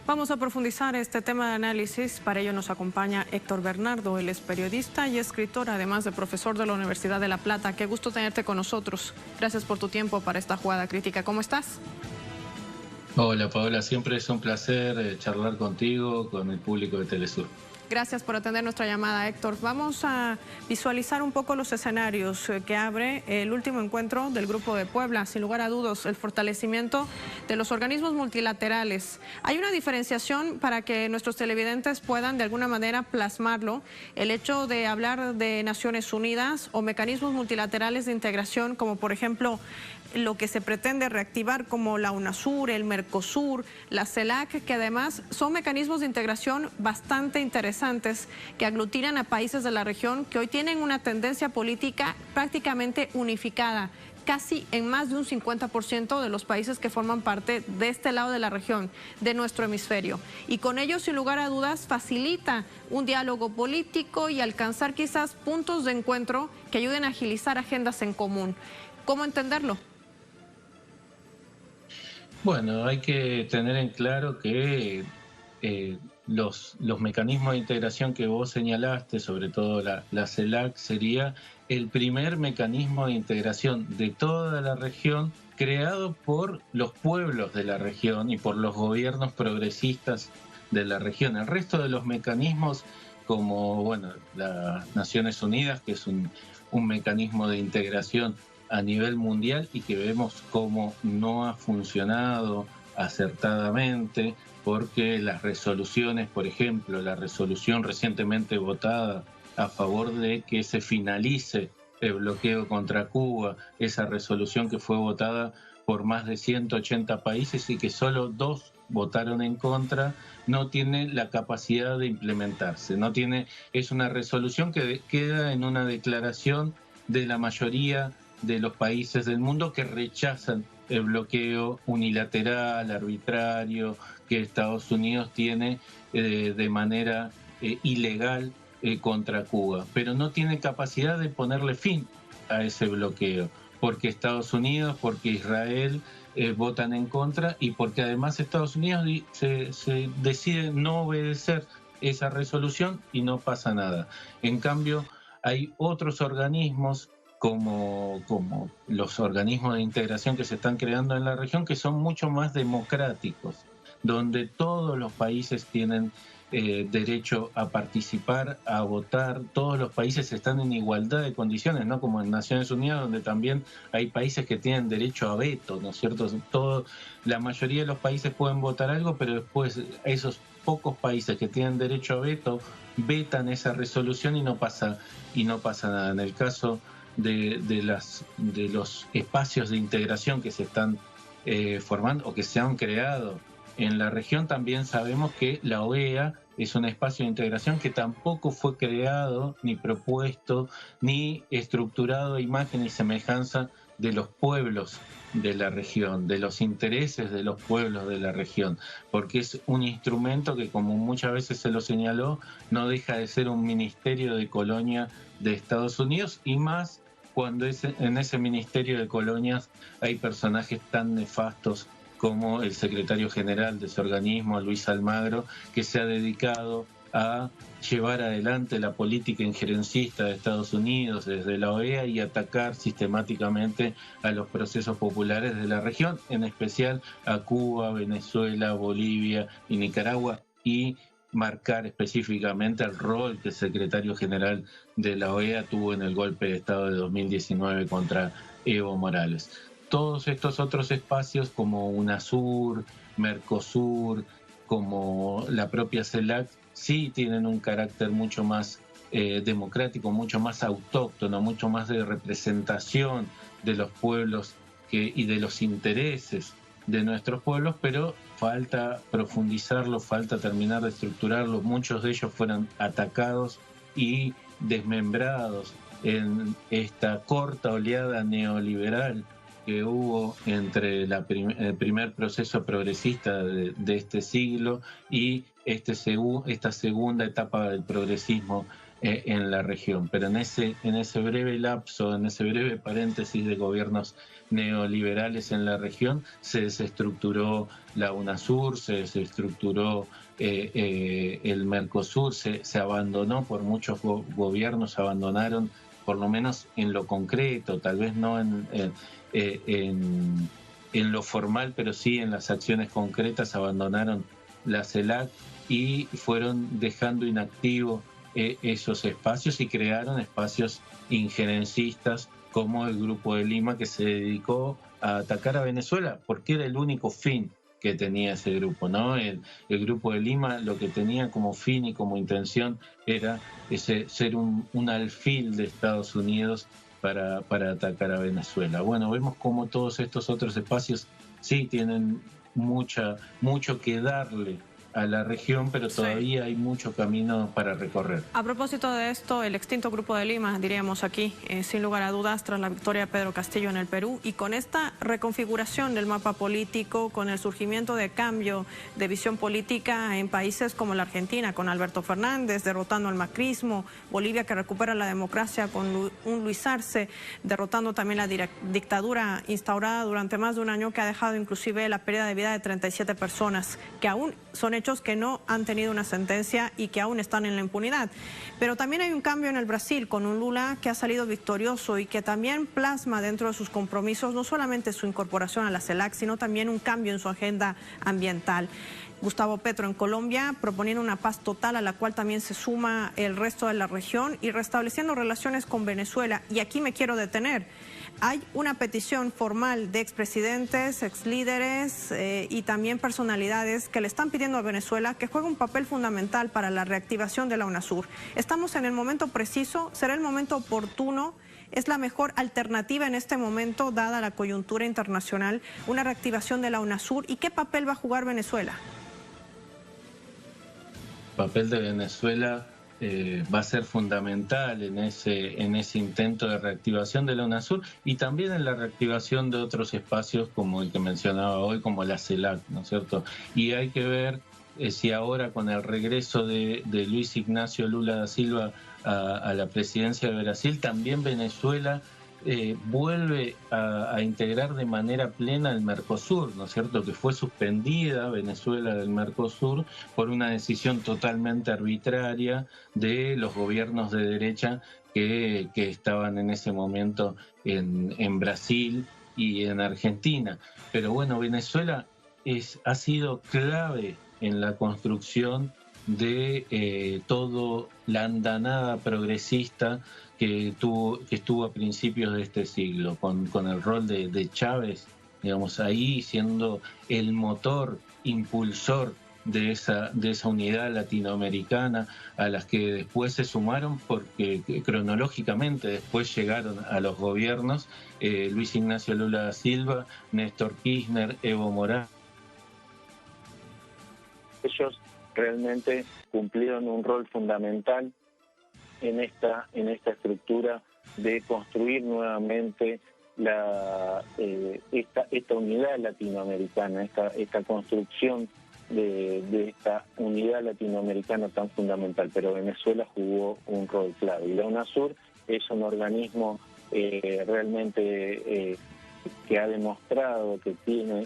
Vamos a profundizar este tema de análisis. Para ello nos acompaña Héctor Bernardo. Él es periodista y escritor, además de profesor de la Universidad de La Plata. Qué gusto tenerte con nosotros. Gracias por tu tiempo para esta jugada crítica. ¿Cómo estás? Hola Paola, siempre es un placer charlar contigo, con el público de Telesur. Gracias por atender nuestra llamada, Héctor. Vamos a visualizar un poco los escenarios que abre el último encuentro del Grupo de Puebla. Sin lugar a dudas, el fortalecimiento de los organismos multilaterales. Hay una diferenciación para que nuestros televidentes puedan de alguna manera plasmarlo. El hecho de hablar de Naciones Unidas o mecanismos multilaterales de integración, como por ejemplo lo que se pretende reactivar como la UNASUR, el Mercosur, la CELAC, que además son mecanismos de integración bastante interesantes que aglutinan a países de la región que hoy tienen una tendencia política prácticamente unificada, casi en más de un 50% de los países que forman parte de este lado de la región, de nuestro hemisferio. Y con ello, sin lugar a dudas, facilita un diálogo político y alcanzar quizás puntos de encuentro que ayuden a agilizar agendas en común. ¿Cómo entenderlo? Bueno, hay que tener en claro que los mecanismos de integración que vos señalaste, sobre todo la CELAC, sería el primer mecanismo de integración de toda la región creado por los pueblos de la región y por los gobiernos progresistas de la región. El resto de los mecanismos, como bueno, las Naciones Unidas, que es un mecanismo de integración a nivel mundial y que vemos cómo no ha funcionado acertadamente, porque las resoluciones, por ejemplo, la resolución recientemente votada a favor de que se finalice el bloqueo contra Cuba, esa resolución que fue votada por más de 180 países y que solo 2 votaron en contra, no tiene la capacidad de implementarse. Es una resolución que queda en una declaración de la mayoría de los países del mundo que rechazan el bloqueo unilateral, arbitrario, que Estados Unidos tiene de manera ilegal contra Cuba, pero no tiene capacidad de ponerle fin a ese bloqueo, porque Estados Unidos, porque Israel votan en contra y porque además Estados Unidos se decide no obedecer esa resolución y no pasa nada. En cambio, hay otros organismos como los organismos de integración que se están creando en la región, que son mucho más democráticos, donde todos los países tienen derecho a participar, a votar, todos los países están en igualdad de condiciones, ¿no? Como en Naciones Unidas, donde también hay países que tienen derecho a veto, ¿no es cierto? La mayoría de los países pueden votar algo, pero después esos pocos países que tienen derecho a veto vetan esa resolución y no pasa nada. En el caso de los espacios de integración que se están formando o que se han creado en la región, también sabemos que la OEA es un espacio de integración que tampoco fue creado, ni propuesto, ni estructurado a imagen y semejanza de los pueblos de la región, de los intereses de los pueblos de la región, porque es un instrumento que, como muchas veces se lo señaló, no deja de ser un ministerio de colonia de Estados Unidos, y más cuando en ese ministerio de colonias hay personajes tan nefastos como el secretario general de ese organismo, Luis Almagro, que se ha dedicado a llevar adelante la política injerencista de Estados Unidos desde la OEA y atacar sistemáticamente a los procesos populares de la región, en especial a Cuba, Venezuela, Bolivia y Nicaragua, y marcar específicamente el rol que el secretario general de la OEA tuvo en el golpe de Estado de 2019 contra Evo Morales. Todos estos otros espacios como UNASUR, Mercosur, como la propia CELAC, sí tienen un carácter mucho más democrático, mucho más autóctono, mucho más de representación de los pueblos y de los intereses de nuestros pueblos, pero falta profundizarlo, falta terminar de estructurarlo. Muchos de ellos fueron atacados y desmembrados en esta corta oleada neoliberal que hubo entre el primer proceso progresista de este siglo y esta segunda etapa del progresismo en la región. Pero en ese breve lapso, en ese breve paréntesis de gobiernos neoliberales en la región, se desestructuró la UNASUR, se desestructuró el Mercosur, se abandonó por muchos gobiernos, abandonaron, por lo menos en lo concreto, tal vez no en lo formal, pero sí en las acciones concretas, abandonaron la CELAC y fueron dejando inactivos esos espacios y crearon espacios injerencistas como el Grupo de Lima, que se dedicó a atacar a Venezuela porque era el único fin que tenía ese grupo, ¿no? El Grupo de Lima lo que tenía como fin y como intención era ser un alfil de Estados Unidos para atacar a Venezuela. Bueno, vemos como todos estos otros espacios sí tienen mucho que darle a la región, pero todavía sí hay mucho camino para recorrer. A propósito de esto, el extinto Grupo de Lima, diríamos aquí, sin lugar a dudas, tras la victoria de Pedro Castillo en el Perú, y con esta reconfiguración del mapa político, con el surgimiento de cambio de visión política en países como la Argentina, con Alberto Fernández derrotando al macrismo, Bolivia que recupera la democracia con un Luis Arce, derrotando también la dictadura instaurada durante más de un año, que ha dejado inclusive la pérdida de vida de 37 personas, que aún son hechos que no han tenido una sentencia y que aún están en la impunidad. Pero también hay un cambio en el Brasil con un Lula que ha salido victorioso y que también plasma dentro de sus compromisos no solamente su incorporación a la CELAC, sino también un cambio en su agenda ambiental. Gustavo Petro en Colombia proponiendo una paz total a la cual también se suma el resto de la región y restableciendo relaciones con Venezuela. Y aquí me quiero detener. Hay una petición formal de expresidentes, exlíderes y también personalidades que le están pidiendo a Venezuela que juegue un papel fundamental para la reactivación de la UNASUR. Estamos en el momento preciso, será el momento oportuno. ¿Es la mejor alternativa en este momento, dada la coyuntura internacional, una reactivación de la UNASUR? ¿Y qué papel va a jugar Venezuela? El papel de Venezuela va a ser fundamental en ese intento de reactivación de la UNASUR y también en la reactivación de otros espacios como el que mencionaba hoy, como la CELAC, ¿no es cierto? Y hay que ver si ahora con el regreso de Luis Ignacio Lula da Silva a la presidencia de Brasil, también Venezuela vuelve a integrar de manera plena el Mercosur, ¿no es cierto?, que fue suspendida Venezuela del Mercosur por una decisión totalmente arbitraria de los gobiernos de derecha que estaban en ese momento en Brasil y en Argentina. Pero bueno, Venezuela ha sido clave en la construcción de todo la andanada progresista que estuvo a principios de este siglo, con el rol de Chávez, digamos, ahí siendo el motor impulsor de esa unidad latinoamericana, a las que después se sumaron porque cronológicamente después llegaron a los gobiernos Luis Ignacio Lula da Silva, Néstor Kirchner, Evo Morales. Ellos realmente cumplieron un rol fundamental en esta estructura de construir nuevamente esta unidad latinoamericana, esta construcción de esta unidad latinoamericana tan fundamental. Pero Venezuela jugó un rol clave. Y la UNASUR es un organismo realmente que ha demostrado que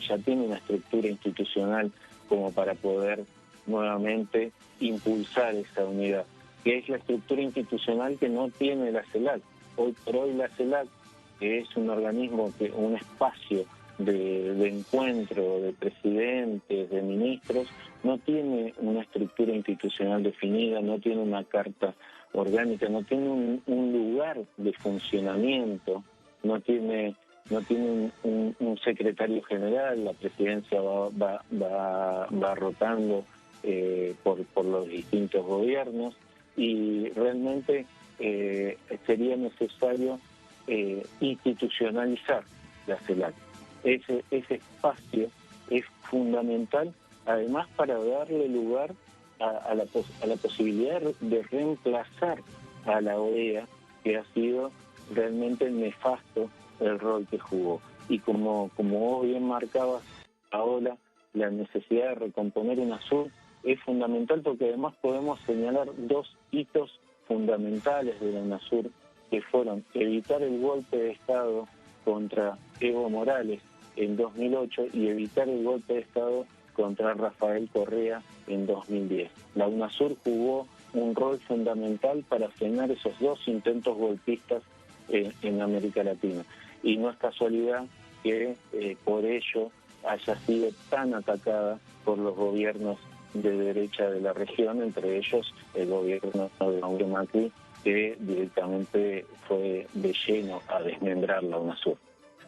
ya tiene una estructura institucional como para poder nuevamente impulsar esa unidad, que es la estructura institucional que no tiene la CELAC. Hoy por hoy la CELAC, que es un organismo, un espacio de encuentro de presidentes, de ministros, no tiene una estructura institucional definida, no tiene una carta orgánica, no tiene un lugar de funcionamiento, no tiene un secretario general. La presidencia va rotando por los distintos gobiernos, y realmente sería necesario institucionalizar la CELAC. Ese espacio es fundamental, además, para darle lugar a la posibilidad de reemplazar a la OEA, que ha sido realmente nefasto el rol que jugó. Y como vos bien marcabas, Paola, la necesidad de recomponer UNASUR es fundamental, porque además podemos señalar dos hitos fundamentales de la UNASUR, que fueron evitar el golpe de Estado contra Evo Morales en 2008 y evitar el golpe de Estado contra Rafael Correa en 2010. La UNASUR jugó un rol fundamental para frenar esos dos intentos golpistas en América Latina. Y no es casualidad que por ello haya sido tan atacada por los gobiernos de derecha de la región, entre ellos el gobierno de Mauricio Macri, que directamente fue de lleno a desmembrar la UNASUR.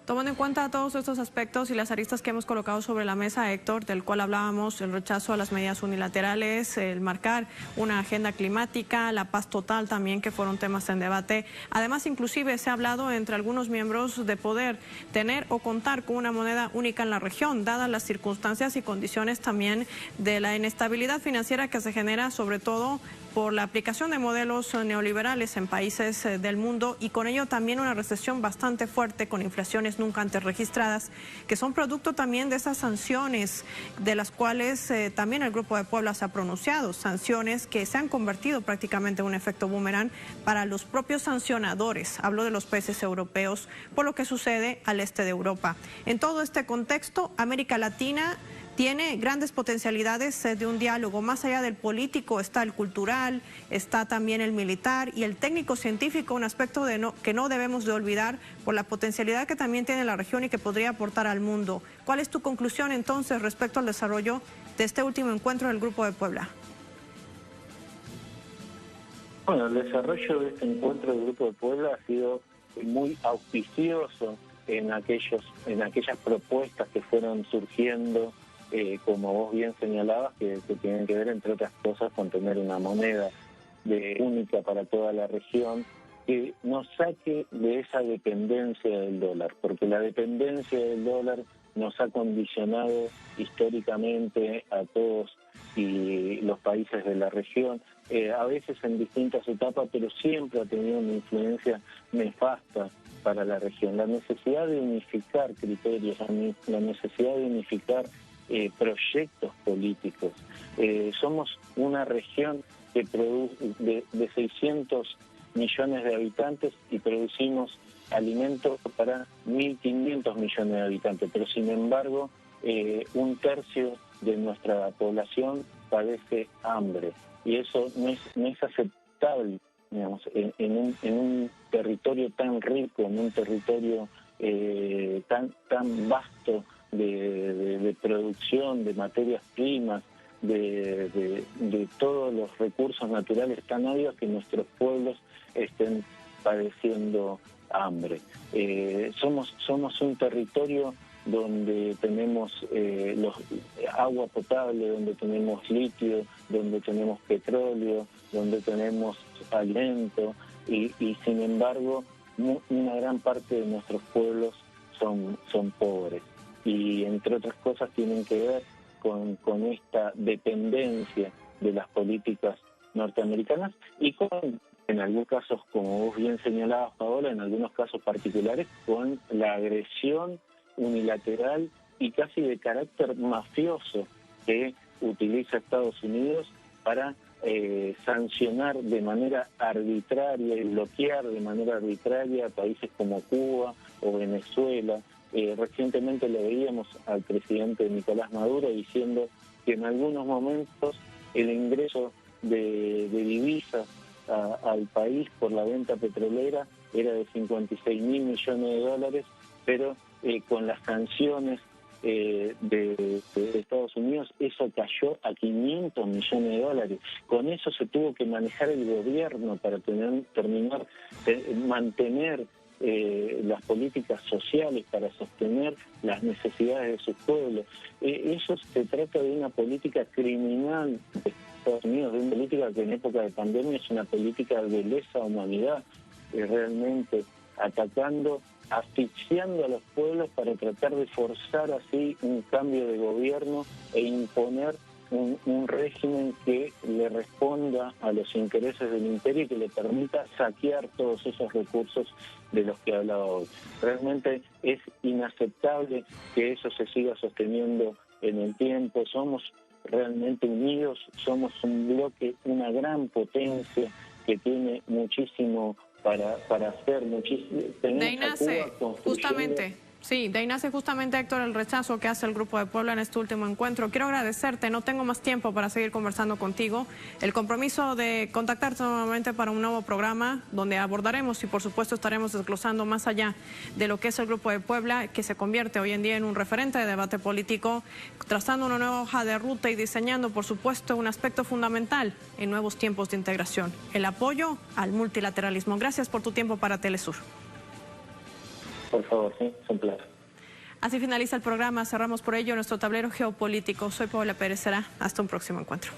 Tomando en cuenta todos estos aspectos y las aristas que hemos colocado sobre la mesa, Héctor, del cual hablábamos, el rechazo a las medidas unilaterales, el marcar una agenda climática, la paz total también, que fueron temas en debate. Además, inclusive se ha hablado entre algunos miembros de poder tener o contar con una moneda única en la región, dadas las circunstancias y condiciones también de la inestabilidad financiera que se genera, sobre todo por la aplicación de modelos neoliberales en países del mundo, y con ello también una recesión bastante fuerte con inflaciones nunca antes registradas, que son producto también de esas sanciones de las cuales también el Grupo de Puebla se ha pronunciado, sanciones que se han convertido prácticamente en un efecto boomerang para los propios sancionadores. Hablo de los países europeos por lo que sucede al este de Europa. En todo este contexto, América Latina tiene grandes potencialidades de un diálogo. Más allá del político está el cultural, está también el militar y el técnico científico, un aspecto que no debemos de olvidar por la potencialidad que también tiene la región y que podría aportar al mundo. ¿Cuál es tu conclusión entonces respecto al desarrollo de este último encuentro del Grupo de Puebla? Bueno, el desarrollo de este encuentro del Grupo de Puebla ha sido muy auspicioso en aquellas propuestas que fueron surgiendo, como vos bien señalabas, que tienen que ver, entre otras cosas, con tener una moneda única para toda la región, que nos saque de esa dependencia del dólar, porque la dependencia del dólar nos ha condicionado históricamente a todos y los países de la región, a veces en distintas etapas, pero siempre ha tenido una influencia nefasta para la región. La necesidad de unificar criterios, la necesidad de unificar proyectos políticos. Somos una región que produce de 600 millones de habitantes y producimos alimentos para 1.500 millones de habitantes, pero sin embargo un tercio de nuestra población padece hambre y eso no es aceptable, digamos, en un territorio tan rico, en un territorio tan vasto de producción, de materias primas, de todos los recursos naturales tan áridos, que nuestros pueblos estén padeciendo hambre. Somos un territorio donde tenemos agua potable, donde tenemos litio, donde tenemos petróleo, donde tenemos alimento y sin embargo una gran parte de nuestros pueblos son pobres, y entre otras cosas tienen que ver con esta dependencia de las políticas norteamericanas y en algunos casos, como vos bien señalabas, Paola, en algunos casos particulares, con la agresión unilateral y casi de carácter mafioso que utiliza Estados Unidos para sancionar de manera arbitraria y bloquear de manera arbitraria a países como Cuba o Venezuela. Recientemente le veíamos al presidente Nicolás Maduro diciendo que en algunos momentos el ingreso de divisas al país por la venta petrolera era de 56.000 millones de dólares, pero con las sanciones de Estados Unidos eso cayó a 500 millones de dólares. Con eso se tuvo que manejar el gobierno para mantener las políticas sociales, para sostener las necesidades de sus pueblos. Eso se trata de una política criminal de Estados Unidos, de una política que en época de pandemia es una política de lesa humanidad, realmente atacando, asfixiando a los pueblos para tratar de forzar así un cambio de gobierno e imponer un régimen que le responda a los intereses del imperio y que le permita saquear todos esos recursos de los que hablaba hoy. Realmente es inaceptable que eso se siga sosteniendo en el tiempo. Somos realmente unidos, somos un bloque, una gran potencia que tiene muchísimo para hacer, muchísimo. De ahí nace justamente... Sí, de ahí nace justamente, Héctor, el rechazo que hace el Grupo de Puebla en este último encuentro. Quiero agradecerte, no tengo más tiempo para seguir conversando contigo, el compromiso de contactarte nuevamente para un nuevo programa donde abordaremos y por supuesto estaremos desglosando más allá de lo que es el Grupo de Puebla, que se convierte hoy en día en un referente de debate político, trazando una nueva hoja de ruta y diseñando, por supuesto, un aspecto fundamental en nuevos tiempos de integración, el apoyo al multilateralismo. Gracias por tu tiempo para Telesur. Por favor, sí, es un placer. Así finaliza el programa, cerramos por ello nuestro tablero geopolítico. Soy Paola Pérez Será, hasta un próximo encuentro.